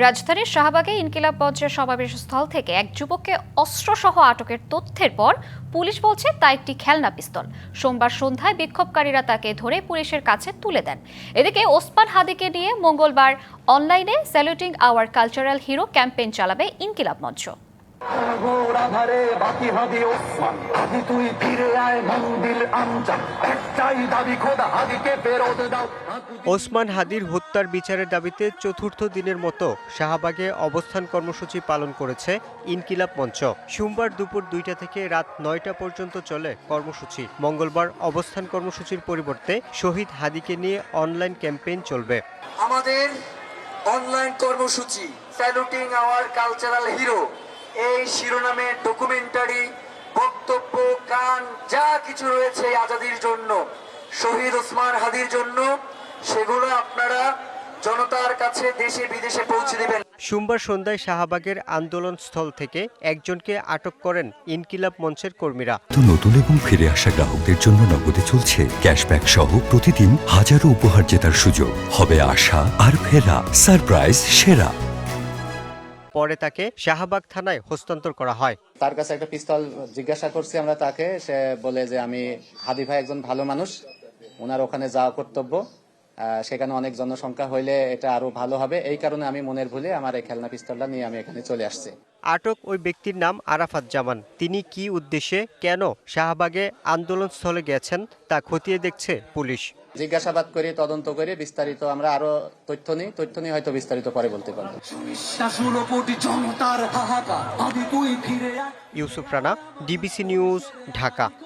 রাজধানীর শাহবাগে ইনকিলাব মঞ্চের সমাবেশস্থল থেকে এক যুবককে অস্ত্রসহ আটকের তথ্যের পর পুলিশ বলছে তা একটি খেলনা পিস্তল। সোমবার সন্ধ্যায় বিক্ষোভকারীরা তাকে ধরে পুলিশের কাছে তুলে দেন। এদিকে ওসমান হাদিকে নিয়ে মঙ্গলবার অনলাইনে saluting our cultural hero campaign চালাবে ইনকিলাব মঞ্চ। ওসমান হাদির হত্যার বিচারের দাবিতে চতুর্থ দিনের মতো শাহবাগে অবস্থান কর্মসূচি পালন করেছে ইনকিলাব মঞ্চ। সোমবার দুপুর 2টা থেকে রাত 9টা পর্যন্ত চলে কর্মসূচি। মঙ্গলবার অবস্থান কর্মসূচির পরিবর্তে শহীদ হাদিকে নিয়ে অনলাইন ক্যাম্পেইন চলবে। আমাদের অনলাইন কর্মসূচি স্যালুটিং আওয়ার কালচারাল হিরো, এই শিরোনামে ডকুমেন্টারি, বক্তব্য, গান যা কিছু রয়েছে আজাদির জন্য, শহীদ ওসমান হাদির জন্য, সেগুলো আপনারা জনতার কাছে দেশে বিদেশে পৌঁছে দিবেন। সোমবার সন্ধ্যায় শাহবাগের আন্দোলন স্থল থেকে একজনকে আটক করেন ইনকিলাব মঞ্চের কর্মীরা। নতুন এবং ফিরে আসা গ্রাহকদের জন্য নগদে চলছে ক্যাশব্যাক সহ প্রতিদিন হাজারো উপহার জেতার সুযোগ। হবে আশা আর ফেরা, সারপ্রাইজ সেরা। পরে তাকে শাহবাগ থানায় হস্তান্তর করা হয়। তার কাছে একটা পিস্তল জিজ্ঞাসা করছি আমরা তাকে, সে বলে যে আমি হাদি ভাই একজন ভালো মানুষ, ওনার ওখানে যাওয়া কর্তব্য, সেখানে অনেক জনসংখ্যা হইলে এটা আরো ভালো হবে, এই কারণে আমি মনের ভুলে আমার এই খেলনা পিস্তলটা নিয়ে আমি এখানে চলে আসছি। আটক ওই ব্যক্তির নাম আরাফাত জামান। তিনি কি উদ্দেশ্যে কেন শাহবাগে আন্দোলনস্থলে গেছেন তা খতিয়ে দেখছে পুলিশ। জিজ্ঞাসাবাদ করে তদন্ত করে বিস্তারিত আমরা আরো তথ্য নিই হয়তো বিস্তারিত পরে বলতে পারবো। Yusuf Rana, DBC news, Dhaka.